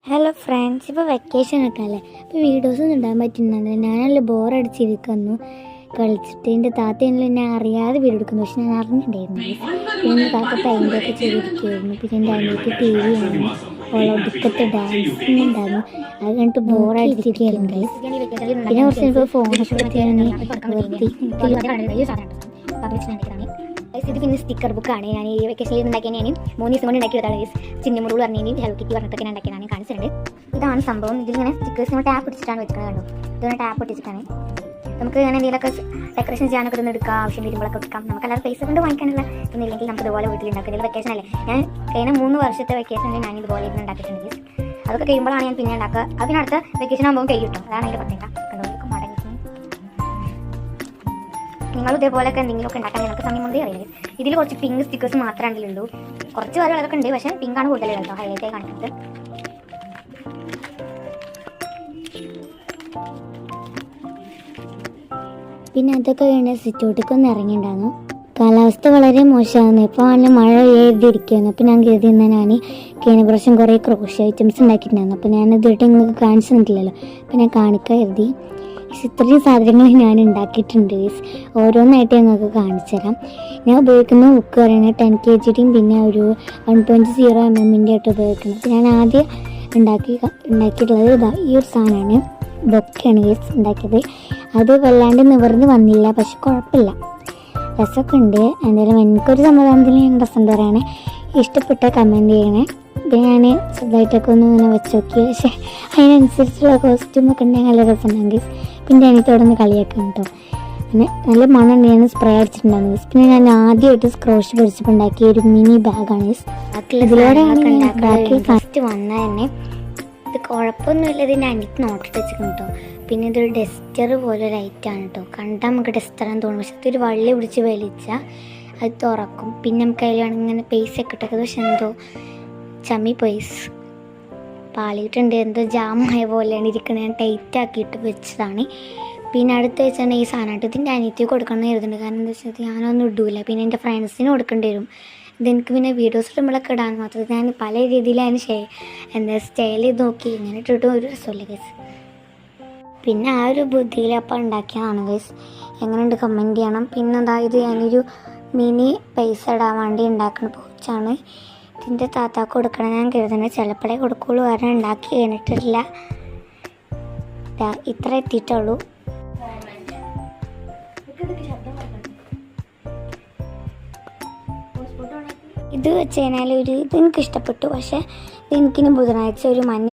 Hello friends, ഇപ്പോൾ vacation ഒക്കെ അല്ലേ. ഇപ്പോൾ വീഡിയോസൊന്നും ഇടാൻ പറ്റുന്നുണ്ട്. ഞാനല്ല ബോറടിച്ചിരിക്കുന്നു കളിച്ചിട്ട്. എൻ്റെ താത്തയെല്ലാം എന്നെ അറിയാതെ വീഡിയോ എടുക്കുന്നു, പക്ഷെ ഞാൻ അറിഞ്ഞിട്ടുണ്ടായിരുന്നു. പിന്നെ താത്ത പെയിൻ്റൊക്കെ ചെയ്തിരിക്കുമായിരുന്നു. പിന്നെ എൻ്റെ അനിയത്തി ടി വി ആണ്, ഒളൊടുക്കത്തെ ഡാൻസിങ് ഉണ്ടായിരുന്നു. അത് കണ്ടിട്ട് ബോറടിച്ചിരിക്കുന്നുണ്ട്. പിന്നെ കുറച്ച് ഇപ്പോൾ ഫോണൊക്കെ എടുത്ത് ഞാൻ ഇത് പിന്നെ സ്റ്റിക്കർ ബുക്കാണ്. ഞാൻ ഈ വെക്കേഷനിൽ ഉണ്ടാക്കിയ ഞാൻ 3 ദിവസം കൊണ്ട് ഉണ്ടാക്കിയതാണ്. ചിന്നമുറുകൾ പറഞ്ഞതിന് ഹെൽപ്പ് കിറ്റി പറഞ്ഞിട്ടൊക്കെ ഞാൻ ഉണ്ടാക്കിയതാണ്, കാണിച്ചിട്ടുണ്ട്. ഇതാണ് സംഭവം. ഇതിലിങ്ങനെ സ്റ്റിക്കേഴ്സ് നമ്മൾ ടാപ്പ് പിടിച്ചിട്ടാണ് വെച്ചിട്ട് കണ്ടോ. ഇതൊന്ന് ടാപ്പ് ഒട്ടിച്ചിട്ടാണ്. നമുക്ക് ഇങ്ങനെ എന്തെങ്കിലുമൊക്കെ ഡെക്കറേഷൻ ചെയ്യാനൊക്കെ ഒന്ന് എടുക്കാം, ആവശ്യം വരുമ്പോഴൊക്കെ എടുക്കാം. നമുക്ക് അല്ലാതെ പൈസ കൊണ്ട് വാങ്ങിക്കാനുള്ള ഒന്നില്ലെങ്കിൽ നമുക്ക് ഇതുപോലെ വീട്ടിലുണ്ടാക്കും. ഇതിൽ വെക്കേഷൻ അല്ലേ, ഞാൻ കഴിഞ്ഞ 3 വർഷത്തെ വെക്കേഷനിൽ ഞാൻ ഇതുപോലെ ഇരുന്ന് ഉണ്ടാക്കിയിട്ടുണ്ട്. അതൊക്കെ കഴിയുമ്പോഴാണ് ഞാൻ പിന്നെ ഉണ്ടാക്കുക. അതിനടുത്ത വെക്കേഷൻ ആകുമ്പോൾ കഴിയും കേട്ടോ. അതാണ് അതിൻ്റെ പ്രത്യേകത. നിങ്ങൾ ഇതേപോലെയൊക്കെ എന്തെങ്കിലുമൊക്കെ ഉണ്ടാക്കാൻ ഞങ്ങൾക്ക് സമയം കൊണ്ടേ അറിയില്ല. ഇതിൽ കുറച്ച് പിങ്ക് സ്റ്റിക്കേഴ്സ് മാത്രമേ ഉള്ളൂ. കുറച്ച് വരകളൊക്കെ ഉണ്ട്, പക്ഷേ പിങ്കാണ് കൂടുതൽ കേട്ടോ ഹൈലൈറ്റ് ആയി കാണിക്കുന്നത്. പിന്നെ അതൊക്കെ കഴിഞ്ഞ സിറ്റൗട്ടിലേക്ക് ഒന്ന് ഇറങ്ങിയിട്ടുണ്ടായിരുന്നു. കാലാവസ്ഥ വളരെ മോശമാണ്. ഇപ്പോൾ നല്ല മഴ എഴുതിയിരിക്കുകയാണ്. അപ്പോൾ ഞാൻ കരുതി എന്നാൽ ഞാൻ കഴിഞ്ഞ പ്രാവശ്യം കുറേ ക്രോഷ്യ ഐറ്റംസ് ഉണ്ടാക്കിയിട്ടുണ്ടായിരുന്നു. അപ്പോൾ ഞാനതിട്ട് നിങ്ങൾക്ക് കാണിച്ചു തന്നിട്ടില്ലല്ലോ, അപ്പോൾ ഞാൻ കാണിക്കാൻ കരുതി. ഇത്രയും സാധനങ്ങൾ ഞാൻ ഉണ്ടാക്കിയിട്ടുണ്ട്. ഓരോന്നായിട്ട് ഞങ്ങൾക്ക് കാണിച്ചു തരാം. ഞാൻ ഉപയോഗിക്കുന്ന ബുക്ക് പറയുന്നത് 10 kg പിന്നെ ഒരു 1.0 mm ആയിട്ട് ഉപയോഗിക്കുന്നത്. അപ്പോൾ ഞാൻ ആദ്യം ഉണ്ടാക്കിയിട്ടുള്ളത് ഈ ഒരു സാധനമാണ്. ബൊക്കെയാണ് ഉണ്ടാക്കിയത്. അത് വല്ലാണ്ട് നിവർന്ന് വന്നില്ല, പക്ഷെ കുഴപ്പമില്ല, രസമൊക്കെ ഉണ്ട്. എന്തായാലും എനിക്കൊരു സമാധാനത്തിൽ ഞാൻ രസം പറയണേ. ഇഷ്ടപ്പെട്ട കമൻറ്റ് ചെയ്യണേ. പിന്നെ ഞാൻ ചെറുതായിട്ടൊക്കെ ഒന്ന് ഇങ്ങനെ വെച്ച് നോക്കി, പക്ഷേ അതിനനുസരിച്ചുള്ള കോസ്റ്റ്യൂമൊക്കെ ഉണ്ടെങ്കിൽ നല്ല രസമുണ്ടെങ്കിൽ. പിന്നെ എനിക്കവിടെ കളിയാക്കാം കേട്ടോ. പിന്നെ നല്ല മണം ഞാൻ സ്പ്രേ അടിച്ചിട്ടുണ്ടായിരുന്നു. പിന്നെ ഞാൻ ആദ്യമായിട്ട് ക്രോഷ് പിടിച്ചപ്പോൾ ഉണ്ടാക്കിയ ഒരു മിനി ബാഗാണ്. ഇതിലൂടെ ഫസ്റ്റ് വന്നാൽ തന്നെ ഇത് കുഴപ്പമൊന്നുമില്ല. ഇതിൻ്റെ അനിക്ക് നോട്ടിട്ട് വെച്ചിരിക്കുന്നു കേട്ടോ. പിന്നെ ഇതൊരു ഡസ്റ്റർ പോലെ ലൈറ്റാണ് കേട്ടോ. കണ്ടാൽ നമുക്ക് ഡസ്റ്ററാന്ന് തോന്നും, പക്ഷെ ഇതൊരു വള്ളി പിടിച്ച് വലിച്ചാൽ അത് തുറക്കും. പിന്നെ നമുക്ക് അതിൽ വേണമെങ്കിൽ ഇങ്ങനെ പൈസ ഒക്കെ ഇട്ടത്, പക്ഷെ എന്തോ ചമ്മി പൈസ് പാളിയിട്ടുണ്ട്, എന്തോ ജാമായ പോലെയാണ് ഇരിക്കുന്നത്. ഞാൻ ടൈറ്റ് ആക്കിയിട്ട് വെച്ചതാണ്. പിന്നെ അടുത്ത് വെച്ചാൽ ഈ സാധനമായിട്ട് ഇതിൻ്റെ അനിയത്തി കൊടുക്കണം എന്ന് കരുതുന്നുണ്ട്. കാരണം എന്താ വെച്ചാൽ ഞാനൊന്നും ഇടൂല. പിന്നെ എൻ്റെ ഫ്രണ്ട്സിന് കൊടുക്കേണ്ടി വരും. ഇതെനിക്ക് പിന്നെ വീഡിയോസ് ഇടുമ്പോഴൊക്കെ ഇടാൻ മാത്രം. ഞാൻ പല രീതിയിലാണ് എന്താ സ്റ്റൈൽ ചെയ്ത് നോക്കി ഇങ്ങനെ ഇട്ടിട്ടും ഒരു രസമില്ല ഗൈസ്. പിന്നെ ആ ഒരു ബുദ്ധിയിൽ അപ്പം ഉണ്ടാക്കിയതാണ് ഗൈസ്. എങ്ങനെയുണ്ട് കമൻറ്റ് ചെയ്യണം. പിന്നെ അതായത് ഞാനൊരു മിനി പൈസ ഇടാൻ വേണ്ടി ഉണ്ടാക്കുന്ന പോച്ചാണ്. ഇതിൻ്റെ താത്താക്ക് കൊടുക്കണം ഞാൻ കരുതുന്നത്. ചിലപ്പോഴേ കൊടുക്കുള്ളൂ, കാരണം ഉണ്ടാക്കി കഴിഞ്ഞിട്ടില്ല. ഇത്ര എത്തിയിട്ടുള്ളൂ. ഇത് വെച്ച് കഴിഞ്ഞാൽ ഇത് എനിക്ക് ഇഷ്ടപ്പെട്ടു, പക്ഷേ ഇത് എനിക്കിനി ബുധനാഴ്ച ഒരു മഞ്ഞ